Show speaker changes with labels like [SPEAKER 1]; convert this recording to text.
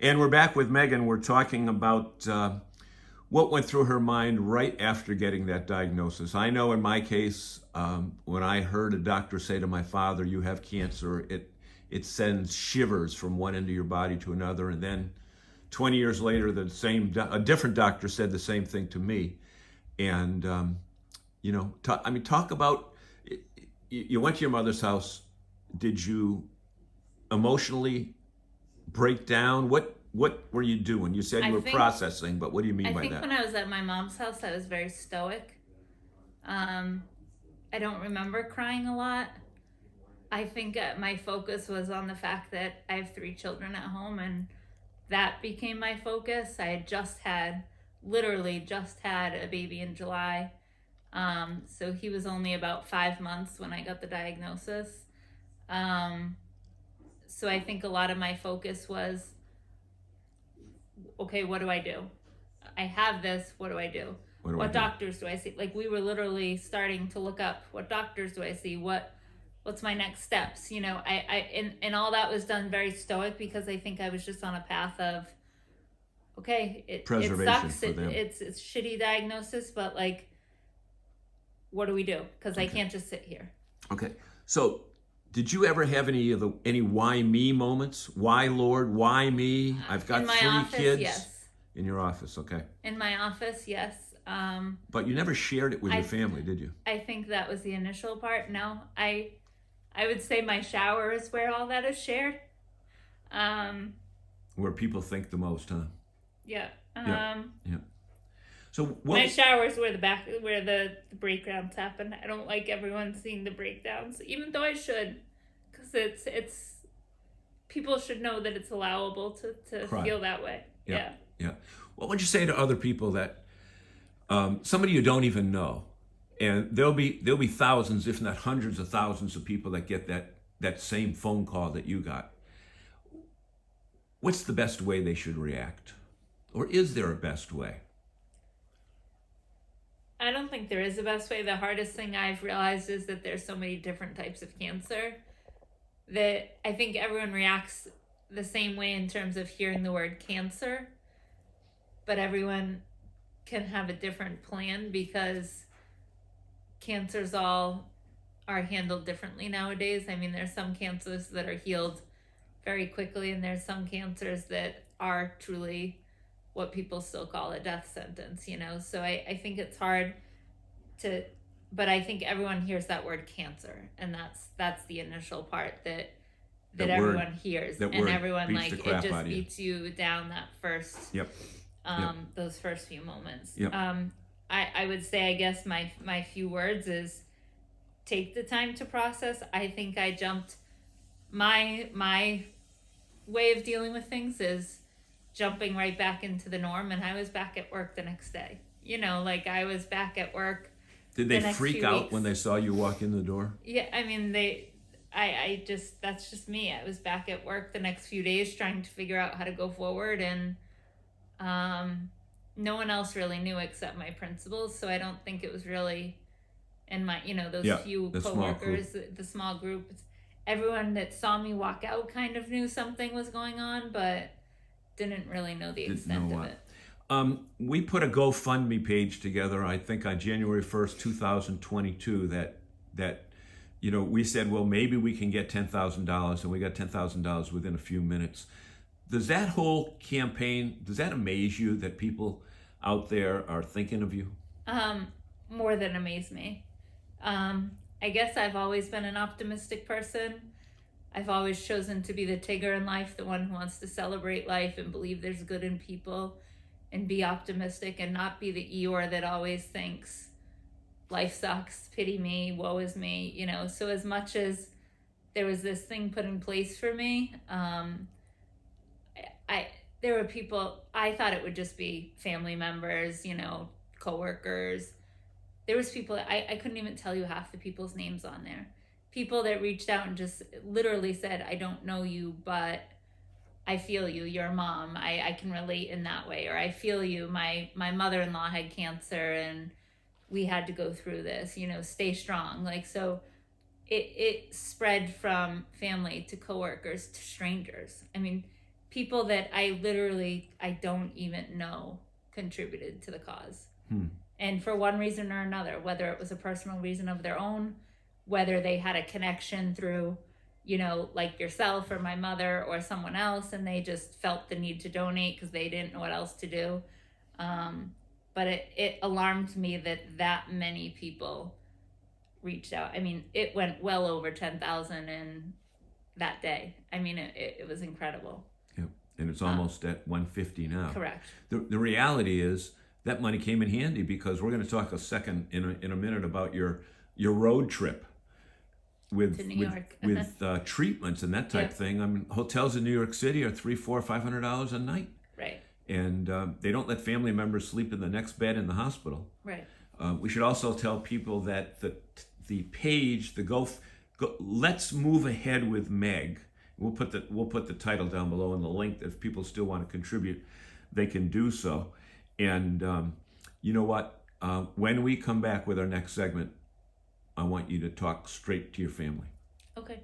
[SPEAKER 1] And we're back with Megan. We're talking about what went through her mind right after getting that diagnosis. I know in my case, when I heard a doctor say to my father, "You have cancer," it sends shivers from one end of your body to another. And then 20 years later, a different doctor said the same thing to me. And talk about you went to your mother's house. Did you emotionally break down? What were you doing? You said
[SPEAKER 2] I
[SPEAKER 1] you were
[SPEAKER 2] think
[SPEAKER 1] processing, but what do you mean
[SPEAKER 2] I
[SPEAKER 1] by
[SPEAKER 2] think
[SPEAKER 1] that?
[SPEAKER 2] when I was at my mom's house, I was very stoic. Um, I don't remember crying a lot. I think my focus was on the fact that I have three children at home, and that became my focus. I had literally just had a baby in July. So he was only about 5 months when I got the diagnosis. Um, so I think a lot of my focus was, okay, what do I do? I have this. What do I do?
[SPEAKER 1] What do I
[SPEAKER 2] What
[SPEAKER 1] do?
[SPEAKER 2] doctors do I see? Like, we were literally starting to look up, what doctors do I see? What's my next steps? And all that was done very stoic, because I think I was just on a path of, okay, it
[SPEAKER 1] Preservation
[SPEAKER 2] sucks.
[SPEAKER 1] for them.
[SPEAKER 2] It's shitty diagnosis, but like, what do we do? Because I
[SPEAKER 1] Okay.
[SPEAKER 2] can't just sit here.
[SPEAKER 1] Okay. So, did you ever have any why me moments? Why Lord? Why me? I've
[SPEAKER 2] In
[SPEAKER 1] got
[SPEAKER 2] my
[SPEAKER 1] three
[SPEAKER 2] office,
[SPEAKER 1] kids
[SPEAKER 2] yes.
[SPEAKER 1] in your office. Okay.
[SPEAKER 2] In my office, yes.
[SPEAKER 1] But you never shared it with your
[SPEAKER 2] I
[SPEAKER 1] family, did you?
[SPEAKER 2] I think that was the initial part. No, I would say my shower is where all that is shared. Um,
[SPEAKER 1] Where people think the most, huh?
[SPEAKER 2] yeah.
[SPEAKER 1] Yeah. Yeah. So
[SPEAKER 2] My
[SPEAKER 1] what?
[SPEAKER 2] shower is where the breakdowns happen. I don't like everyone seeing the breakdowns, even though I should, because it's people should know that it's allowable to
[SPEAKER 1] Cry.
[SPEAKER 2] feel that way.
[SPEAKER 1] Yeah.
[SPEAKER 2] Yeah.
[SPEAKER 1] Yeah. What would you say to other people that somebody you don't even know, and there'll be thousands, if not hundreds of thousands, of people that get that same phone call that you got. What's the best way they should react, or is there a best way?
[SPEAKER 2] I don't think there is a best way. The hardest thing I've realized is that there's so many different types of cancer that I think everyone reacts the same way in terms of hearing the word cancer, but everyone can have a different plan, because cancers all are handled differently nowadays. I mean, there's some cancers that are healed very quickly, and there's some cancers that are truly what people still call a death sentence. So I think it's hard to, but I think everyone hears that word cancer, and that's the initial part that
[SPEAKER 1] That word,
[SPEAKER 2] everyone hears,
[SPEAKER 1] that
[SPEAKER 2] and
[SPEAKER 1] word
[SPEAKER 2] everyone,
[SPEAKER 1] beats the
[SPEAKER 2] like, it
[SPEAKER 1] crap
[SPEAKER 2] just
[SPEAKER 1] out of you.
[SPEAKER 2] beats you down that first
[SPEAKER 1] Yep. Yep.
[SPEAKER 2] those first few moments.
[SPEAKER 1] Yep.
[SPEAKER 2] I would say, I guess my few words is, take the time to process. I think I jumped, my way of dealing with things is jumping right back into the norm, and I was back at work the next day. Like, I was back at work
[SPEAKER 1] Did they
[SPEAKER 2] the next
[SPEAKER 1] freak
[SPEAKER 2] few
[SPEAKER 1] out when
[SPEAKER 2] weeks.
[SPEAKER 1] they saw you walk in the door?
[SPEAKER 2] Yeah, I mean, I just, that's just me. I was back at work the next few days trying to figure out how to go forward, and no one else really knew except my principals. So I don't think it was really, and my, those
[SPEAKER 1] Yeah,
[SPEAKER 2] few
[SPEAKER 1] the small crew.
[SPEAKER 2] coworkers, the small group. Everyone that saw me walk out kind of knew something was going on, but didn't really know the
[SPEAKER 1] Didn't know
[SPEAKER 2] extent of
[SPEAKER 1] what.
[SPEAKER 2] it.
[SPEAKER 1] We put a GoFundMe page together, I think on January 1st, 2022, that we said, well, maybe we can get $10,000, and we got $10,000 within a few minutes. Does that whole campaign, does that amaze you that people out there are thinking of you?
[SPEAKER 2] More than amaze me. I guess I've always been an optimistic person. I've always chosen to be the Tigger in life, the one who wants to celebrate life and believe there's good in people and be optimistic, and not be the Eeyore that always thinks life sucks, pity me, woe is me. So as much as there was this thing put in place for me, I there were people, I thought it would just be family members, coworkers. There was people, I couldn't even tell you half the people's names on there. People that reached out and just literally said, I don't know you, but I feel you, your mom. I can relate in that way. Or, I feel you, my mother-in-law had cancer and we had to go through this, stay strong. Like, so it spread from family to coworkers to strangers. I mean, people that I don't even know contributed to the cause. And for one reason or another, whether it was a personal reason of their own, whether they had a connection through, like yourself or my mother or someone else, and they just felt the need to donate because they didn't know what else to do. But it alarmed me that many people reached out. I mean, it went well over 10,000 in that day. I mean, it was incredible.
[SPEAKER 1] Yep. And it's almost at 150 now.
[SPEAKER 2] Correct.
[SPEAKER 1] The reality is that money came in handy, because we're going to talk in a minute about your road trip with
[SPEAKER 2] To New York.
[SPEAKER 1] with treatments and that type thing. I mean, hotels in New York City are $300, $400, $500 a night.
[SPEAKER 2] Right.
[SPEAKER 1] And they don't let family members sleep in the next bed in the hospital.
[SPEAKER 2] Right.
[SPEAKER 1] We should also tell people that the page, Let's Move Ahead with Meg. We'll put the title down below and the link. If people still want to contribute, they can do so. And you know what? When we come back with our next segment, I want you to talk straight to your family.
[SPEAKER 2] Okay.